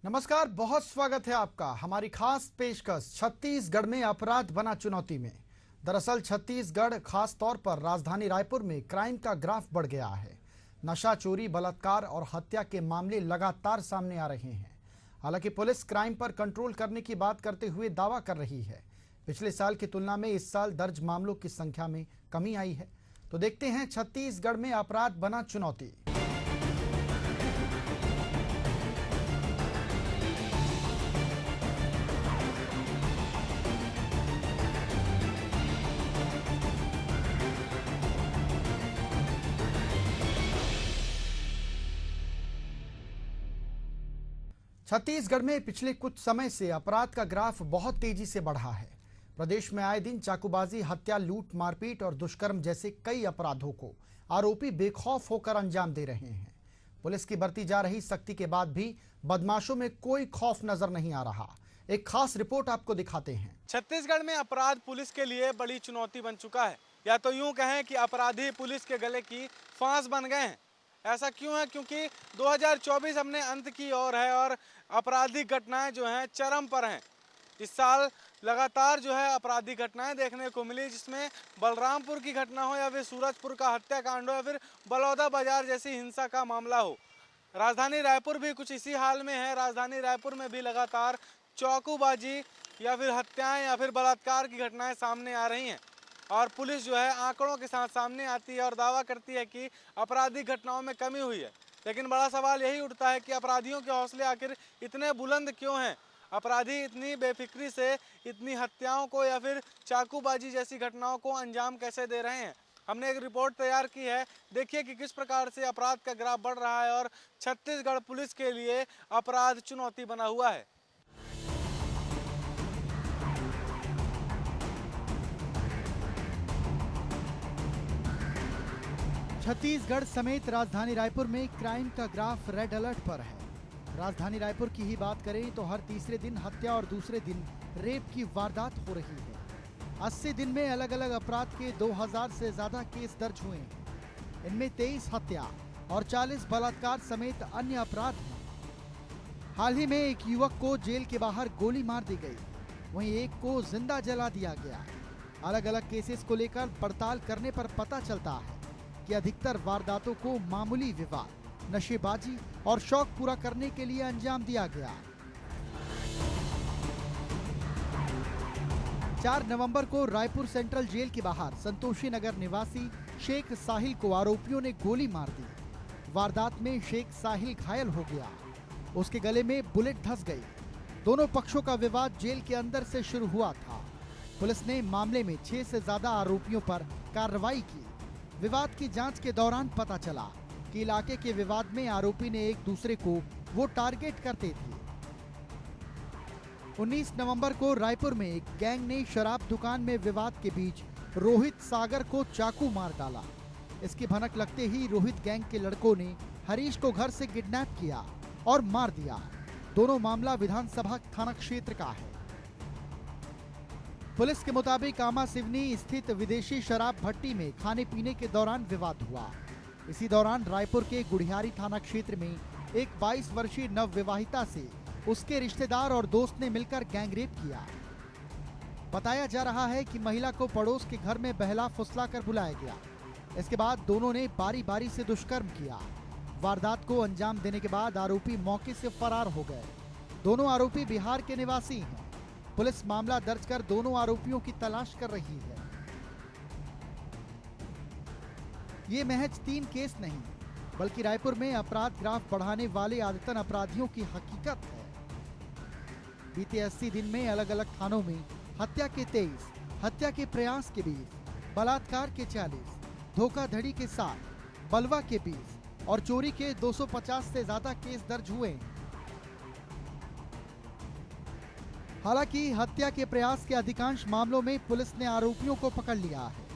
नमस्कार, बहुत स्वागत है आपका हमारी खास पेशकश छत्तीसगढ़ में अपराध बना चुनौती में। दरअसल छत्तीसगढ़ खास तौर पर राजधानी रायपुर में क्राइम का ग्राफ बढ़ गया है। नशा, चोरी, बलात्कार और हत्या के मामले लगातार सामने आ रहे हैं। हालांकि पुलिस क्राइम पर कंट्रोल करने की बात करते हुए दावा कर रही है। पिछले साल की तुलना में इस साल दर्ज मामलों की संख्या में कमी आई है। तो देखते हैं छत्तीसगढ़ में अपराध बना चुनौती। छत्तीसगढ़ में पिछले कुछ समय से अपराध का ग्राफ बहुत तेजी से बढ़ा है। प्रदेश में आए दिन चाकूबाजी, हत्या, लूट, मारपीट और दुष्कर्म जैसे कई अपराधों को आरोपी बेखौफ होकर अंजाम दे रहे हैं। पुलिस की बढ़ती जा रही सख्ती के बाद भी बदमाशों में कोई खौफ नजर नहीं आ रहा। एक खास रिपोर्ट आपको दिखाते हैं। छत्तीसगढ़ में अपराध पुलिस के लिए बड़ी चुनौती बन चुका है, या तो यूं कहें कि अपराधी पुलिस के गले की फांस बन गए हैं। ऐसा क्यों है? क्योंकि 2024 अपने अंत की ओर है और आपराधिक घटनाएं जो हैं चरम पर हैं। इस साल लगातार जो है आपराधिक घटनाएं देखने को मिली, जिसमें बलरामपुर की घटना हो या फिर सूरजपुर का हत्याकांड हो या फिर बलौदा बाजार जैसी हिंसा का मामला हो। राजधानी रायपुर भी कुछ इसी हाल में है। राजधानी रायपुर में भी लगातार चाकूबाजी या फिर हत्याएं या फिर बलात्कार की घटनाएं सामने आ रही हैं और पुलिस जो है आंकड़ों के साथ सामने आती है और दावा करती है कि आपराधिक घटनाओं में कमी हुई है। लेकिन बड़ा सवाल यही उठता है कि अपराधियों के हौसले आखिर इतने बुलंद क्यों हैं? अपराधी इतनी बेफिक्री से इतनी हत्याओं को या फिर चाकूबाजी जैसी घटनाओं को अंजाम कैसे दे रहे हैं? हमने एक रिपोर्ट तैयार की है। देखिए कि किस प्रकार से अपराध का ग्राफ बढ़ रहा है और छत्तीसगढ़ पुलिस के लिए अपराध चुनौती बना हुआ है। छत्तीसगढ़ समेत राजधानी रायपुर में क्राइम का ग्राफ रेड अलर्ट पर है। राजधानी रायपुर की ही बात करें तो हर तीसरे दिन हत्या और दूसरे दिन रेप की वारदात हो रही है। 80 दिन में अलग अलग अपराध के 2000 से ज्यादा केस दर्ज हुए हैं। इनमें 23 हत्या और 40 बलात्कार समेत अन्य अपराध हैं। हाल ही में एक युवक को जेल के बाहर गोली मार दी गई, वहीं एक को जिंदा जला दिया गया। अलग अलग केसेस को लेकर पड़ताल करने पर पता चलता है कि अधिकतर वारदातों को मामूली विवाद, नशेबाजी और शौक पूरा करने के लिए अंजाम दिया गया। 4 नवंबर को रायपुर सेंट्रल जेल के बाहर संतोषी नगर निवासी शेख साहिल को आरोपियों ने गोली मार दी। वारदात में शेख साहिल घायल हो गया, उसके गले में बुलेट धंस गई। दोनों पक्षों का विवाद जेल के अंदर से शुरू हुआ था। पुलिस ने मामले में 6 से ज्यादा आरोपियों पर कार्रवाई की। विवाद की जांच के दौरान पता चला कि इलाके के विवाद में आरोपी ने एक दूसरे को वो टारगेट करते थे। 19 नवंबर को रायपुर में एक गैंग ने शराब दुकान में विवाद के बीच रोहित सागर को चाकू मार डाला। इसकी भनक लगते ही रोहित गैंग के लड़कों ने हरीश को घर से किडनैप किया और मार दिया। दोनों मामला विधानसभा थाना क्षेत्र का है। पुलिस के मुताबिक आमा सिवनी स्थित विदेशी शराब भट्टी में खाने पीने के दौरान विवाद हुआ। इसी दौरान रायपुर के गुढ़ियारी थाना क्षेत्र में एक 22 वर्षीय नवविवाहिता से उसके रिश्तेदार और दोस्त ने मिलकर गैंगरेप किया। बताया जा रहा है कि महिला को पड़ोस के घर में बहला फुसला कर बुलाया गया। इसके बाद दोनों ने बारी बारी से दुष्कर्म किया। वारदात को अंजाम देने के बाद आरोपी मौके से फरार हो गए। दोनों आरोपी बिहार के निवासी हैं। पुलिस मामला दर्ज कर दोनों आरोपियों की तलाश कर रही है। ये महज 3 केस नहीं, बल्कि रायपुर में अपराध ग्राफ बढ़ाने वाले आदतन अपराधियों की हकीकत है। बीते 80 दिन में अलग अलग थानों में हत्या के 23, हत्या के प्रयास के 20, बलात्कार के 40, धोखाधड़ी के 7, बलवा के 20 और चोरी के 250 से ज्यादा केस दर्ज हुए हैं। हालांकि हत्या के प्रयास के अधिकांश मामलों में पुलिस ने आरोपियों को पकड़ लिया है,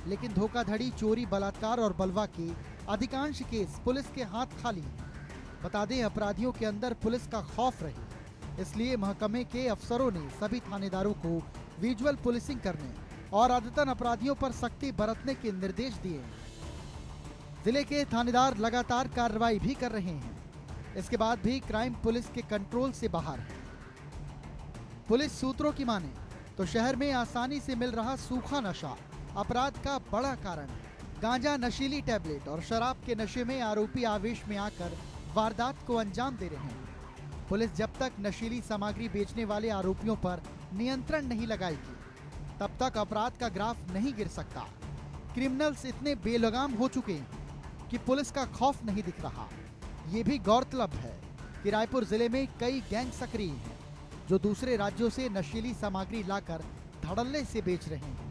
लेकिन धोखाधड़ी, चोरी, बलात्कार और बलवा के अधिकांश केस पुलिस के हाथ खाली हैं। बता दें, अपराधियों के अंदर पुलिस का खौफ रहे, इसलिए महकमे के अफसरों ने सभी थानेदारों को विजुअल पुलिसिंग करने और आदतन अपराधियों पर सख्ती बरतने के निर्देश दिए हैं। जिले के थानेदार लगातार कार्रवाई भी कर रहे हैं। इसके बाद भी क्राइम पुलिस के कंट्रोल से बाहर है। पुलिस सूत्रों की माने तो शहर में आसानी से मिल रहा सूखा नशा अपराध का बड़ा कारण है। गांजा, नशीली टैबलेट और शराब के नशे में आरोपी आवेश में आकर वारदात को अंजाम दे रहे हैं। पुलिस जब तक नशीली सामग्री बेचने वाले आरोपियों पर नियंत्रण नहीं लगाएगी तब तक अपराध का ग्राफ नहीं गिर सकता। क्रिमिनल्स इतने बेलगाम हो चुके हैं कि पुलिस का खौफ नहीं दिख रहा। ये भी गौरतलब है कि रायपुर जिले में कई गैंग सक्रिय हैं जो दूसरे राज्यों से नशीली सामग्री लाकर धड़ल्ले से बेच रहे हैं।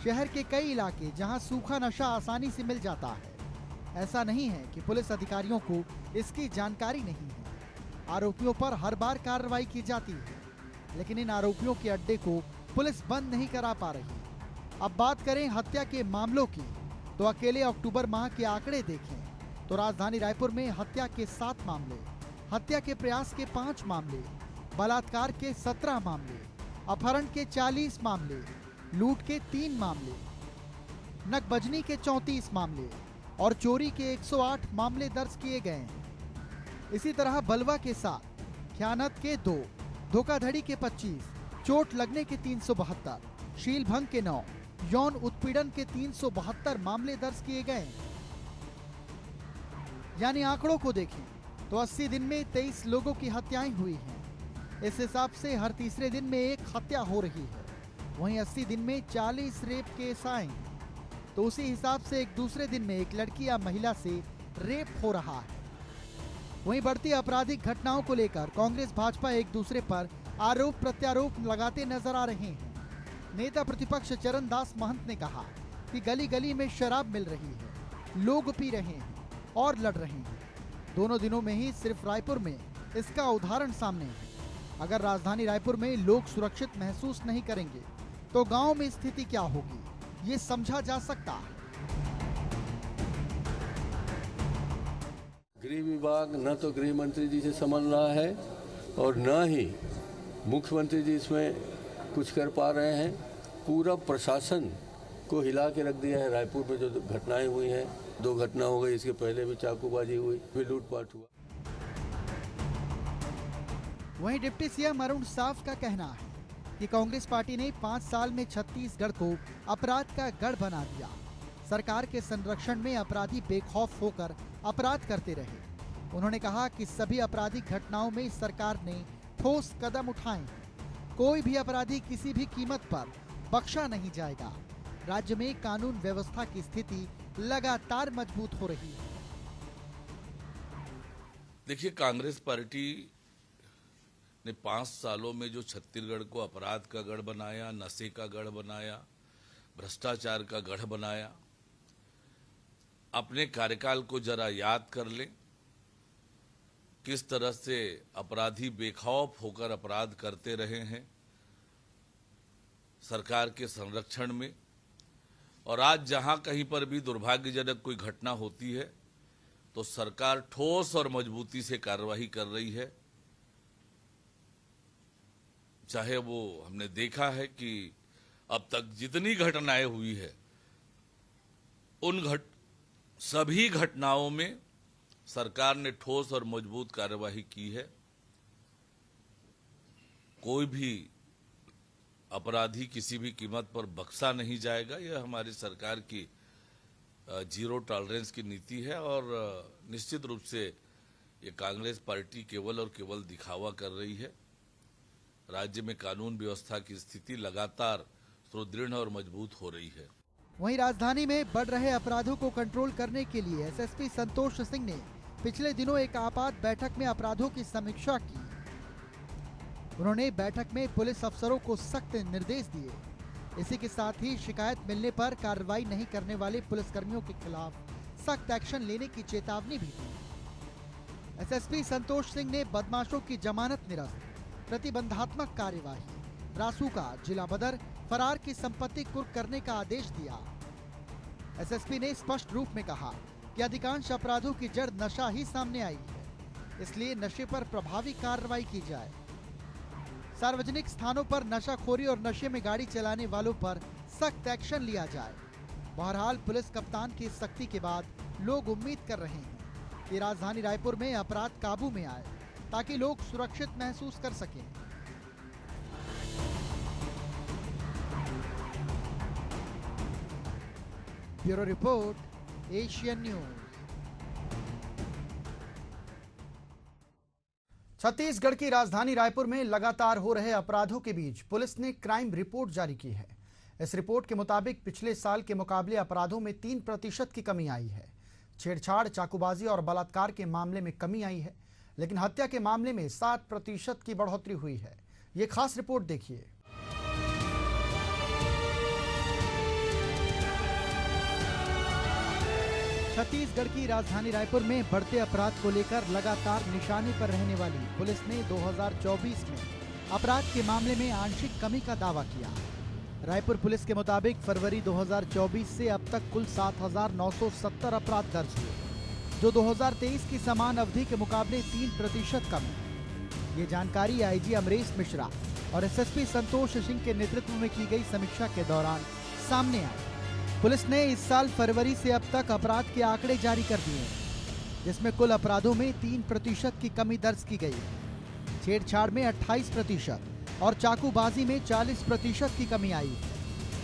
शहर के कई इलाके जहां सूखा नशा आसानी से मिल जाता है, ऐसा नहीं है कि पुलिस अधिकारियों को इसकी जानकारी नहीं है। आरोपियों पर हर बार कार्रवाई की जाती है, लेकिन इन आरोपियों के अड्डे को पुलिस बंद नहीं करा पा रही। अब बात करें हत्या के मामलों की, तो अकेले अक्टूबर माह के आंकड़े देखें तो राजधानी रायपुर में हत्या के 7 मामले, हत्या के प्रयास के 5 मामले, बलात्कार के 17 मामले, अपहरण के 40 मामले, लूट के 3 मामले, नकबजनी के 34 मामले और चोरी के 108 मामले दर्ज किए गए हैं। इसी तरह बलवा के 7, खयानत के 2, धोखाधड़ी के 25, चोट लगने के 372, शील भंग के 9, यौन उत्पीड़न के 372 मामले दर्ज किए गए हैं। यानी आंकड़ों को देखें तो 80 दिन में 23 लोगों की हत्याएं हुई हैं। इस हिसाब से हर तीसरे दिन में एक हत्या हो रही है। वहीं 80 दिन में 40 रेप केस आए, तो उसी हिसाब से एक दूसरे दिन में एक लड़की या महिला से रेप हो रहा है। वहीं बढ़ती आपराधिक घटनाओं को लेकर कांग्रेस भाजपा एक दूसरे पर आरोप प्रत्यारोप लगाते नजर आ रहे हैं। नेता प्रतिपक्ष चरण दास महंत ने कहा कि गली गली में शराब मिल रही है, लोग पी रहे हैं और लड़ रहे हैं। दोनों दिनों में ही सिर्फ रायपुर में इसका उदाहरण सामने है। अगर राजधानी रायपुर में लोग सुरक्षित महसूस नहीं करेंगे तो गांव में स्थिति क्या होगी, ये समझा जा सकता है। गृह विभाग न तो गृह मंत्री जी से संभाल रहा है और न ही मुख्यमंत्री जी इसमें कुछ कर पा रहे हैं। पूरा प्रशासन को हिला के रख दिया है। रायपुर में जो घटनाएं हुई हैं, 2 घटना हो गई, इसके पहले भी चाकूबाजी हुई, फिर लूटपाट हुआ। वहीं डिप्टी सीएम अरुण साव का कहना है कि कांग्रेस पार्टी ने 5 साल में छत्तीसगढ़ को अपराध का गढ़ बना दिया। सरकार के संरक्षण में अपराधी बेखौफ होकर अपराध करते रहे। उन्होंने कहा कि सभी आपराधिक घटनाओं में सरकार ने ठोस कदम उठाए। कोई भी अपराधी किसी भी कीमत पर बख्शा नहीं जाएगा। राज्य में कानून व्यवस्था की स्थिति लगातार मजबूत हो रही है। देखिए, कांग्रेस पार्टी ने 5 सालों में जो छत्तीसगढ़ को अपराध का गढ़ बनाया, नशे का गढ़ बनाया, भ्रष्टाचार का गढ़ बनाया, अपने कार्यकाल को जरा याद कर लें। किस तरह से अपराधी बेखौफ होकर अपराध करते रहे हैं सरकार के संरक्षण में। और आज जहां कहीं पर भी दुर्भाग्यजनक कोई घटना होती है तो सरकार ठोस और मजबूती से कार्रवाई कर रही है। चाहे वो हमने देखा है कि अब तक जितनी घटनाएं हुई है उन सभी घटनाओं में सरकार ने ठोस और मजबूत कार्रवाई की है। कोई भी अपराधी किसी भी कीमत पर बख्शा नहीं जाएगा। यह हमारी सरकार की जीरो टॉलरेंस की नीति है और निश्चित रूप से ये कांग्रेस पार्टी केवल और केवल दिखावा कर रही है। राज्य में कानून व्यवस्था की स्थिति लगातार सुदृढ़ और मजबूत हो रही है। वहीं राजधानी में बढ़ रहे अपराधों को कंट्रोल करने के लिए एसएसपी संतोष सिंह ने पिछले दिनों एक आपात बैठक में अपराधों की समीक्षा की। उन्होंने बैठक में पुलिस अफसरों को सख्त निर्देश दिए। इसी के साथ ही शिकायत मिलने पर कार्रवाई नहीं करने वाले पुलिसकर्मियों के खिलाफ सख्त एक्शन लेने की चेतावनी भी दी। एसएसपी संतोष सिंह ने बदमाशों की जमानत निरस्त, प्रतिबंधात्मक कार्यवाही, रासुका, जिला बदर, फरार की संपत्ति कुर्क करने का आदेश दिया। एसएसपी ने स्पष्ट रूप में कहा कि अधिकांश अपराधों की जड़ नशा ही सामने आई है, इसलिए नशे पर प्रभावी कार्रवाई की जाए। सार्वजनिक स्थानों पर नशाखोरी और नशे में गाड़ी चलाने वालों पर सख्त एक्शन लिया जाए। बहरहाल पुलिस कप्तान की सख्ती के बाद लोग उम्मीद कर रहे हैं कि राजधानी रायपुर में अपराध काबू में आए ताकि लोग सुरक्षित महसूस कर सकें। Bureau report, Asian news. Chhattisgarh की राजधानी रायपुर में लगातार हो रहे अपराधों के बीच पुलिस ने क्राइम रिपोर्ट जारी की है। इस रिपोर्ट के मुताबिक पिछले साल के मुकाबले अपराधों में 3% की कमी आई है। छेड़छाड़, चाकूबाजी और बलात्कार के मामले में कमी आई है, लेकिन हत्या के मामले में 7% की बढ़ोतरी हुई है। ये खास रिपोर्ट देखिए। छत्तीसगढ़ की राजधानी रायपुर में बढ़ते अपराध को लेकर लगातार निशाने पर रहने वाली पुलिस ने 2024 में अपराध के मामले में आंशिक कमी का दावा किया। रायपुर पुलिस के मुताबिक फरवरी 2024 से अब तक कुल 7,970 अपराध दर्ज हुए, जो 2023 की समान अवधि के मुकाबले 3% कम है। ये जानकारी आईजी अमरेश मिश्रा और एसएसपी संतोष सिंह के नेतृत्व में की गई समीक्षा के दौरान सामने आई। पुलिस ने इस साल फरवरी से अब तक अपराध के आंकड़े जारी कर दिए हैं, जिसमें कुल अपराधों में 3% की कमी दर्ज की गई है। छेड़छाड़ में 28% और चाकूबाजी में 40% की कमी आई है,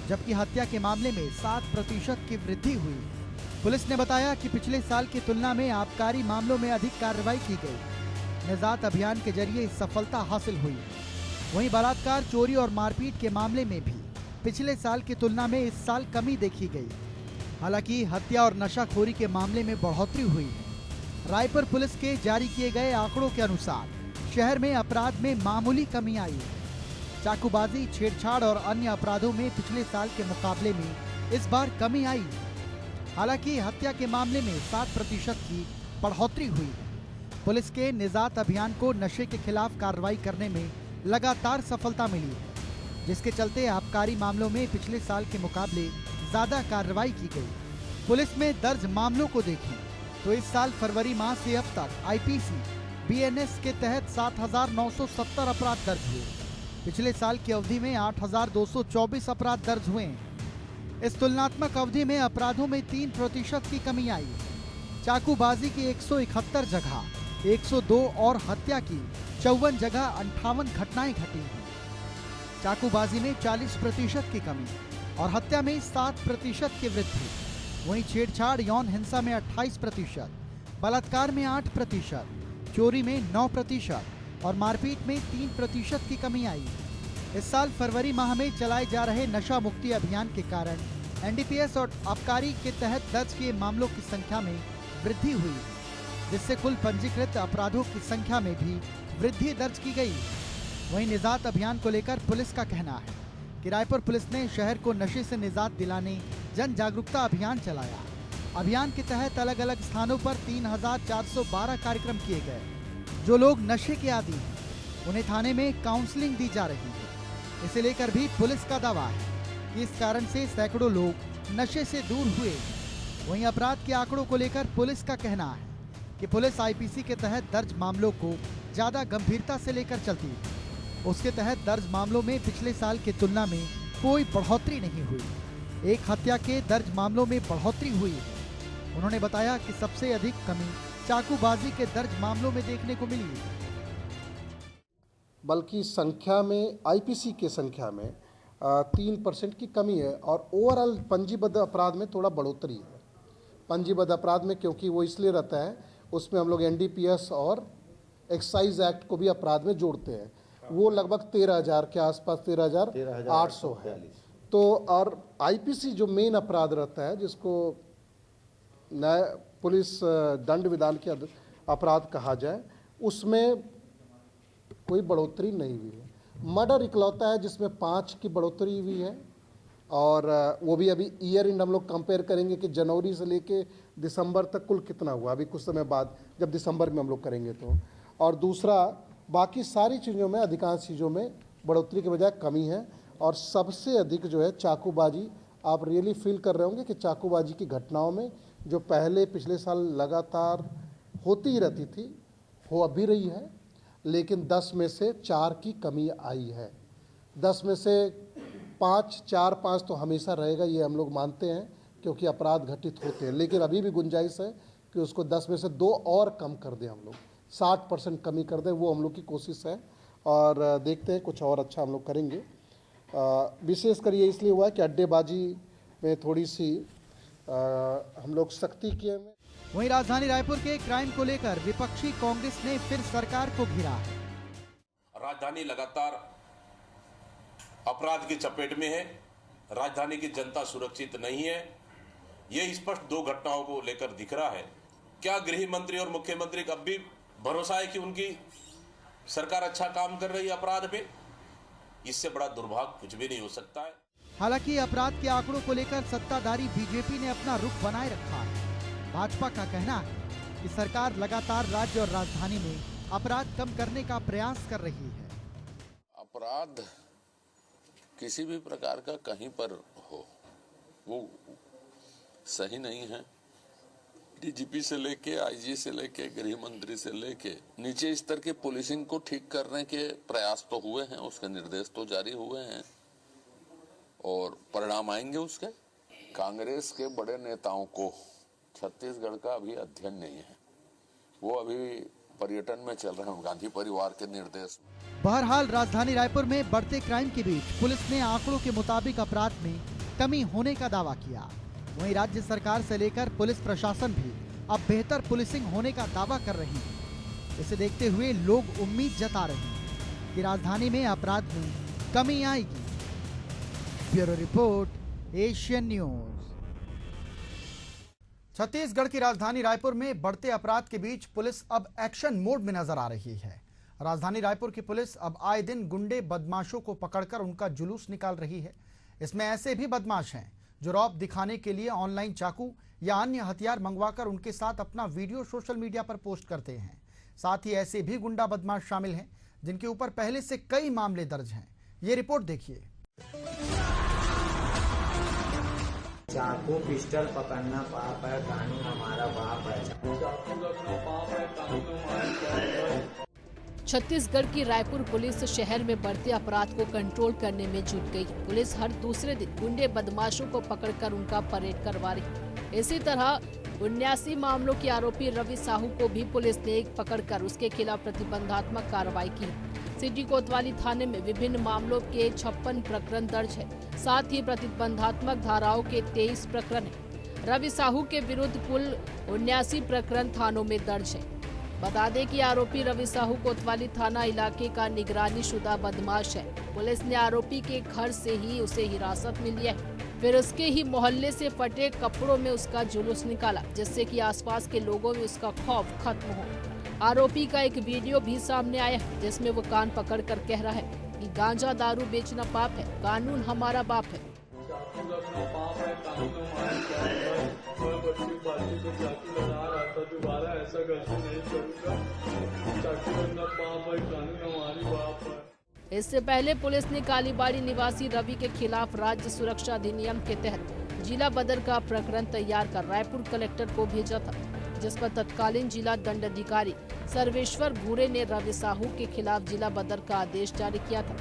जबकि हत्या के मामले में 7% की वृद्धि हुई। पुलिस ने बताया कि पिछले साल की तुलना में आबकारी मामलों में अधिक कार्रवाई की गई। निजात अभियान के जरिए सफलता हासिल हुई। वहीं बलात्कार, चोरी और मारपीट के मामले में भी पिछले साल की तुलना में इस साल कमी देखी गई। हालांकि हत्या और नशाखोरी के मामले में बढ़ोतरी हुई है। रायपुर पुलिस के जारी किए गए आंकड़ों के अनुसार शहर में अपराध में मामूली कमी आई है। चाकूबाजी, छेड़छाड़ और अन्य अपराधों में पिछले साल के मुकाबले में इस बार कमी आई है। हालांकि हत्या के मामले में 7% की बढ़ोतरी हुई है। पुलिस के निजात अभियान को नशे के खिलाफ कार्रवाई करने में लगातार सफलता मिली है, जिसके चलते आबकारी मामलों में पिछले साल के मुकाबले ज्यादा कार्रवाई की गई। पुलिस में दर्ज मामलों को देखें तो इस साल फरवरी माह से अब तक आईपीसी, बीएनएस के तहत 7,970 अपराध दर्ज हुए। पिछले साल की अवधि में 8,224 अपराध दर्ज हुए हैं। इस तुलनात्मक अवधि में अपराधों में 3% की कमी आई। चाकूबाजी की 171 जगह 102 और हत्या की 54 जगह 58 घटनाएं घटी हैं। चाकूबाजी में 40% की कमी और हत्या में 7% की वृद्धि। वहीं छेड़छाड़, यौन हिंसा में 28%, बलात्कार में 8%, चोरी में 9% और मारपीट में 3% की कमी आई। इस साल फरवरी माह में चलाए जा रहे नशा मुक्ति अभियान के कारण एनडीपीएस और आबकारी के तहत दर्ज किए मामलों की संख्या में वृद्धि हुई, जिससे कुल पंजीकृत अपराधों की संख्या में भी वृद्धि दर्ज की गई। वहीं निजात अभियान को लेकर पुलिस का कहना है कि रायपुर पुलिस ने शहर को नशे से निजात दिलाने जन जागरूकता अभियान चलाया। अभियान के तहत अलग अलग स्थानों पर 3,412 कार्यक्रम किए गए। जो लोग नशे के आदी हैं, उन्हें थाने में काउंसलिंग दी जा रही है। इसे लेकर भी पुलिस का दावा है कि इस कारण से सैकड़ों लोग नशे से दूर हुए। वहीं अपराध के आंकड़ों को लेकर पुलिस का कहना है कि पुलिस आईपीसी के तहत दर्ज मामलों को ज्यादा गंभीरता से लेकर चलती है। उसके तहत दर्ज मामलों में पिछले साल की तुलना में कोई बढ़ोतरी नहीं हुई। एक हत्या के दर्ज मामलों में बढ़ोतरी हुई है। उन्होंने बताया कि सबसे अधिक कमी चाकूबाजी के दर्ज मामलों में देखने को मिली है। बल्कि संख्या में, आईपीसी के संख्या में 3% की कमी है और ओवरऑल पंजीबद्ध अपराध में थोड़ा बढ़ोतरी है। पंजीबद्ध अपराध में क्योंकि वो इसलिए रहता है, उसमें हम लोग एनडीपीएस और एक्साइज एक्ट को भी अपराध में जोड़ते हैं। वो लगभग 13,000 के आसपास, 13,800 है। तो और आईपीसी जो मेन अपराध रहता है, जिसको न्याय पुलिस दंड विधान के अपराध कहा जाए, उसमें कोई बढ़ोतरी नहीं हुई है। मर्डर इकलौता है जिसमें 5 की बढ़ोतरी हुई है और वो भी अभी ईयर एंड हम लोग कंपेयर करेंगे कि जनवरी से लेके दिसंबर तक कुल कितना हुआ, अभी कुछ समय बाद जब दिसंबर में हम लोग करेंगे तो। और दूसरा, बाकी सारी चीज़ों में, अधिकांश चीज़ों में बढ़ोतरी के बजाय कमी है। और सबसे अधिक जो है चाकूबाजी, आप रियली फील कर रहे होंगे कि चाकूबाजी की घटनाओं में जो पहले पिछले साल लगातार होती ही रहती थी, हो अभी रही है, लेकिन 10 में से 4 की कमी आई है। 10 में से 4-5 तो हमेशा रहेगा, ये हम लोग मानते हैं, क्योंकि अपराध घटित होते हैं। लेकिन अभी भी गुंजाइश है कि उसको 10 में से 2 और कम कर दें, हम लोग 60% कमी कर दें, वो हम लोग की कोशिश है। और देखते हैं कुछ और अच्छा हम लोग करेंगे। विशेषकर ये इसलिए हुआ है कि अड्डेबाजी में थोड़ी सी हम लोग सख्ती किए हैं। वहीं राजधानी रायपुर के क्राइम को लेकर विपक्षी कांग्रेस ने फिर सरकार को घेरा। राजधानी लगातार अपराध की चपेट में है, राजधानी की जनता सुरक्षित नहीं है। ये स्पष्ट 2 घटनाओं को लेकर दिख रहा है। क्या गृह मंत्री और मुख्यमंत्री का अब भी भरोसा है कि उनकी सरकार अच्छा काम कर रही है अपराध पे? इससे बड़ा दुर्भाग्य कुछ भी नहीं हो सकता है। हालांकि अपराध के आंकड़ों को लेकर सत्ताधारी बीजेपी ने अपना रुख बनाए रखा है। भाजपा का कहना है कि सरकार लगातार राज्य और राजधानी में अपराध कम करने का प्रयास कर रही है। अपराध किसी भी प्रकार का कहीं पर हो वो सही नहीं है। डीजीपी से लेके आईजी से लेके गृह मंत्री से लेके नीचे स्तर के पुलिसिंग को ठीक करने के प्रयास तो हुए हैं, उसके निर्देश तो जारी हुए हैं और परिणाम आएंगे उसके। कांग्रेस के बड़े नेताओं को छत्तीसगढ़ का अभी अध्ययन नहीं है, वो अभी पर्यटन में चल रहे हैं गांधी परिवार के निर्देश में। बहरहाल राजधानी रायपुर में बढ़ते क्राइम के बीच पुलिस ने आंकड़ों के मुताबिक अपराध में कमी होने का दावा किया। वहीं राज्य सरकार से लेकर पुलिस प्रशासन भी अब बेहतर पुलिसिंग होने का दावा कर रही है। इसे देखते हुए लोग उम्मीद जता रहे हैं कि राजधानी में अपराध में कमी आएगी। Bureau report, Asian news. Chhattisgarh की राजधानी रायपुर में बढ़ते अपराध के बीच पुलिस अब एक्शन मोड में नजर आ रही है। राजधानी रायपुर की पुलिस अब आए दिन गुंडे बदमाशों को पकड़कर उनका जुलूस निकाल रही है। इसमें ऐसे भी बदमाश हैं जो रौब दिखाने के लिए ऑनलाइन चाकू या अन्य हथियार मंगवाकर उनके साथ अपना वीडियो सोशल मीडिया पर पोस्ट करते हैं। साथ ही ऐसे भी गुंडा बदमाश शामिल हैं जिनके ऊपर पहले से कई मामले दर्ज हैं। ये रिपोर्ट देखिए। चाकू पिस्टल पकड़ना पाप है, कानून हमारा बाप है। छत्तीसगढ़ की रायपुर पुलिस शहर में बढ़ते अपराध को कंट्रोल करने में जुट गई। पुलिस हर दूसरे दिन गुंडे बदमाशों को पकड़कर उनका परेड करवा रही। इसी तरह 79 मामलों के आरोपी रवि साहू को भी पुलिस ने पकड़कर उसके खिलाफ प्रतिबंधात्मक कार्रवाई की। सिटी कोतवाली थाने में विभिन्न मामलों के 56 प्रकरण दर्ज है। साथ ही प्रतिबंधात्मक धाराओं के 23 प्रकरण है। रवि साहू के विरुद्ध कुल 79 प्रकरण थानों में दर्ज है। बता दें कि आरोपी रवि साहू कोतवाली थाना इलाके का निगरानी शुदा बदमाश है। पुलिस ने आरोपी के घर से ही उसे हिरासत में लिया है, फिर उसके ही मोहल्ले से फटे कपड़ों में उसका जुलूस निकाला, जिससे कि आसपास के लोगों में उसका खौफ खत्म हो। आरोपी का एक वीडियो भी सामने आया है जिसमें वो कान पकड़कर कह रहा है कि गांजा दारू बेचना पाप है, कानून हमारा बाप है। इससे पहले पुलिस ने कालीबाड़ी निवासी रवि के खिलाफ राज्य सुरक्षा अधिनियम के तहत जिला बदर का प्रकरण तैयार कर रायपुर कलेक्टर को भेजा था, जिस पर तत्कालीन जिला दंडाधिकारी सर्वेश्वर भूरे ने रवि साहू के खिलाफ जिला बदर का आदेश जारी किया था।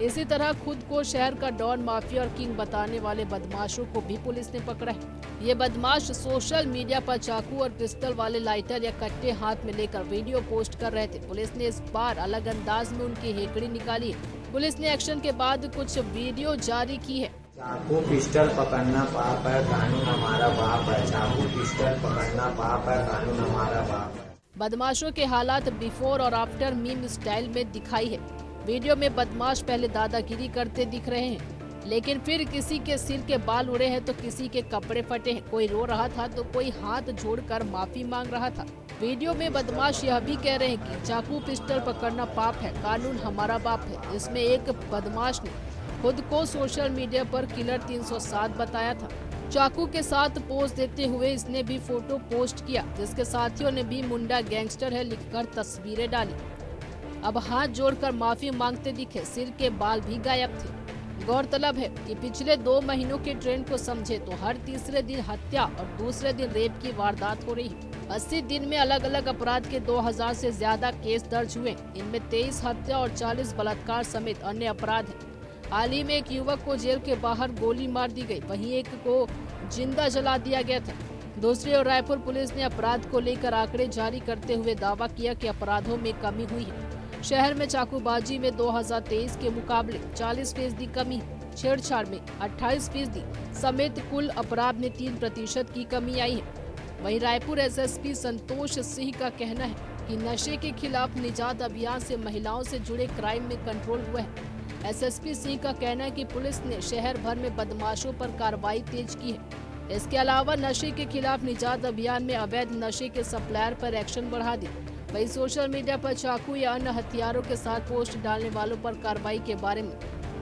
इसी तरह खुद को शहर का डॉन, माफिया और किंग बताने वाले बदमाशों को भी पुलिस ने पकड़ा है। ये बदमाश सोशल मीडिया पर चाकू और पिस्टल वाले लाइटर या कट्टे हाथ में लेकर वीडियो पोस्ट कर रहे थे। पुलिस ने इस बार अलग अंदाज में उनकी हेकड़ी निकाली है। पुलिस ने एक्शन के बाद कुछ वीडियो जारी की है। चाकू पिस्टल पकड़ना पाप है, कानून हमारा बाप है। चाकू पिस्टल पकड़ना पाप है, कानून हमारा बाप है। बदमाशों के हालात बिफोर और आफ्टर मीम स्टाइल में दिखाई है। वीडियो में बदमाश पहले दादागिरी करते दिख रहे हैं, लेकिन फिर किसी के सिर के बाल उड़े हैं तो किसी के कपड़े फटे हैं। कोई रो रहा था तो कोई हाथ जोड़कर माफी मांग रहा था। वीडियो में बदमाश यह भी कह रहे हैं कि चाकू पिस्टल पकड़ना पाप है, कानून हमारा बाप है। इसमें एक बदमाश ने खुद को सोशल मीडिया पर किलर 307 बताया था। चाकू के साथ पोज देते हुए इसने भी फोटो पोस्ट किया, जिसके साथियों ने भी मुंडा गैंगस्टर है लिखकर तस्वीरें डाली। अब हाथ जोड़कर माफी मांगते दिखे, सिर के बाल भी गायब थे। गौरतलब है कि पिछले 2 महीनों के ट्रेंड को समझे तो हर तीसरे दिन हत्या और दूसरे दिन रेप की वारदात हो रही है। 80 दिन में अलग अलग अपराध के 2000 से ज्यादा केस दर्ज हुए। इनमें 23 हत्या और 40 बलात्कार समेत अन्य अपराध हैं। हाल ही में एक युवक को जेल के बाहर गोली मार दी गई, वहीं एक को जिंदा जला दिया गया था। दूसरी ओर रायपुर पुलिस ने अपराध को लेकर आंकड़े जारी करते हुए दावा किया कि अपराधों में कमी हुई है। शहर में चाकूबाजी में 2023 के मुकाबले 40% कमी है। छेड़छाड़ में 28% समेत कुल अपराध में 3% की कमी आई है। वहीं रायपुर एसएसपी संतोष सिंह का कहना है कि नशे के खिलाफ निजात अभियान से महिलाओं से जुड़े क्राइम में कंट्रोल हुआ है। एसएसपी सिंह का कहना है कि पुलिस ने शहर भर में बदमाशों पर कार्रवाई तेज की है। इसके अलावा नशे के खिलाफ निजात अभियान में अवैध नशे के सप्लायर पर एक्शन बढ़ा दी। वहीं सोशल मीडिया पर चाकू या अन्य हथियारों के साथ पोस्ट डालने वालों पर कार्रवाई के बारे में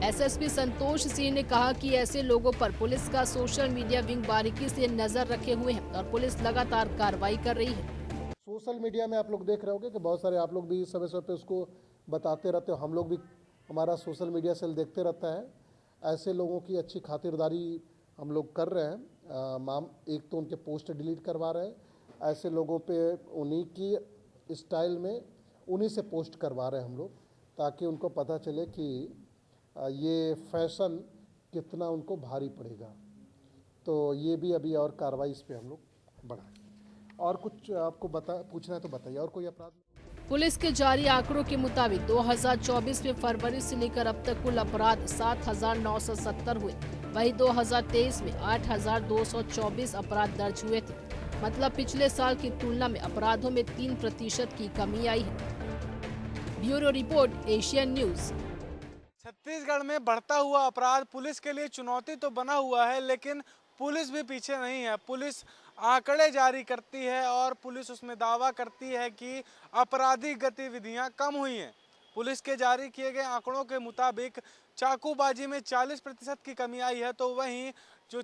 एसएसपी संतोष सिंह ने कहा कि ऐसे लोगों पर पुलिस का सोशल मीडिया विंग बारीकी से नजर रखे हुए हैं और पुलिस लगातार कार्रवाई कर रही है। सोशल मीडिया में आप लोग देख रहे होंगे कि बहुत सारे आप लोग भी समय समय पे उसको बताते रहते हो, हम लोग भी हमारा सोशल मीडिया सेल देखते रहता है। ऐसे लोगों की अच्छी खातिरदारी हम लोग कर रहे हैं। एक तो उनके पोस्ट डिलीट करवा रहे हैं, ऐसे लोगों पे उन्हीं की स्टाइल में उन्हीं से पोस्ट करवा रहे हैं हम लोग, ताकि उनको पता चले कि ये फैशन कितना उनको भारी पड़ेगा। तो ये भी अभी और कार्रवाई इस पे हम लोग बढ़ाएं। और कुछ आपको पूछना है तो बताइए, और कोई अपराध? पुलिस के जारी आंकड़ों के मुताबिक 2024 में फरवरी से लेकर अब तक कुल अपराध 7,970 हुए। वहीं 2023 में 8,224 अपराध दर्ज हुए थे। मतलब पिछले साल की तुलना में अपराधों में 3% की कमी आई है। Bureau report, Asian news. Chhattisgarh में बढ़ता हुआ अपराध पुलिस के लिए चुनौती तो बना हुआ है, लेकिन पुलिस भी पीछे नहीं है। पुलिस आंकड़े जारी करती है और पुलिस उसमें दावा करती है कि आपराधिक गतिविधियां कम हुई हैं। पुलिस के जारी किए गए आंकड़ों के मुताबिक चाकूबाजी में 40% की कमी आई है, तो वहीं जो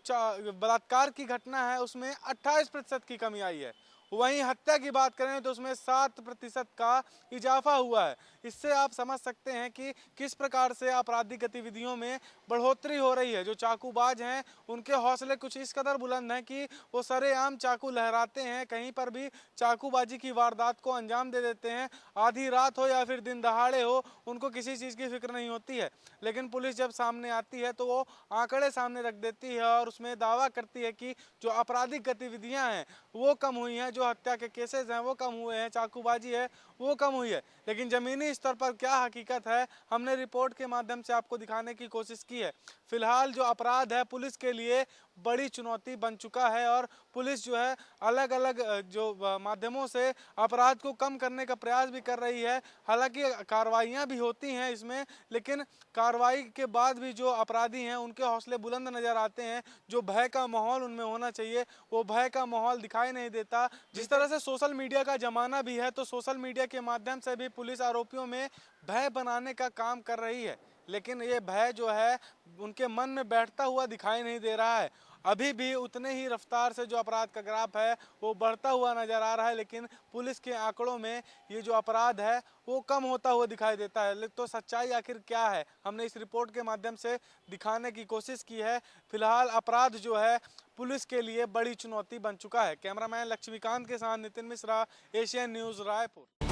बलात्कार की घटना है उसमें 28% की कमी आई है। वहीं हत्या की बात करें तो उसमें 7% का इजाफा हुआ है। इससे आप समझ सकते हैं कि किस प्रकार से आपराधिक गतिविधियों में बढ़ोतरी हो रही है। जो चाकूबाज हैं उनके हौसले कुछ इस कदर बुलंद हैं कि वो सरेआम चाकू लहराते हैं, कहीं पर भी चाकूबाजी की वारदात को अंजाम दे देते हैं। आधी रात हो या फिर दिन दहाड़े हो, उनको किसी चीज़ की फिक्र नहीं होती है। लेकिन पुलिस जब सामने आती है तो वो आंकड़े सामने रख देती है और उसमें दावा करती है कि जो आपराधिक गतिविधियाँ हैं वो कम हुई हैं, जो हत्या के केसेस हैं वो कम हुए हैं, चाकूबाजी है वो कम हुई है। लेकिन ज़मीनी स्तर पर क्या हकीकत है, हमने रिपोर्ट के माध्यम से आपको दिखाने की कोशिश की है। फिलहाल जो अपराध है पुलिस के लिए बड़ी चुनौती बन चुका है और पुलिस जो है अलग अलग जो माध्यमों से अपराध को कम करने का प्रयास भी कर रही है। हालांकि कार्रवाइयाँ भी होती हैं इसमें, लेकिन कार्रवाई के बाद भी जो अपराधी हैं उनके हौसले बुलंद नज़र आते हैं। जो भय का माहौल उनमें होना चाहिए वो भय का माहौल दिखाई नहीं देता। जिस तरह से सोशल मीडिया का ज़माना भी है, तो सोशल मीडिया के माध्यम से भी पुलिस आरोपियों में भय बनाने का काम कर रही है, लेकिन ये भय जो है उनके मन में बैठता हुआ दिखाई नहीं दे रहा है। अभी भी उतने ही रफ्तार से जो अपराध का ग्राफ है वो बढ़ता हुआ नज़र आ रहा है, लेकिन पुलिस के आंकड़ों में ये जो अपराध है वो कम होता हुआ दिखाई देता है। तो सच्चाई आखिर क्या है, हमने इस रिपोर्ट के माध्यम से दिखाने की कोशिश की है। फिलहाल अपराध जो है पुलिस के लिए बड़ी चुनौती बन चुका है। कैमरामैन लक्ष्मीकांत के साथ नितिन मिश्रा, एशियन न्यूज़, रायपुर।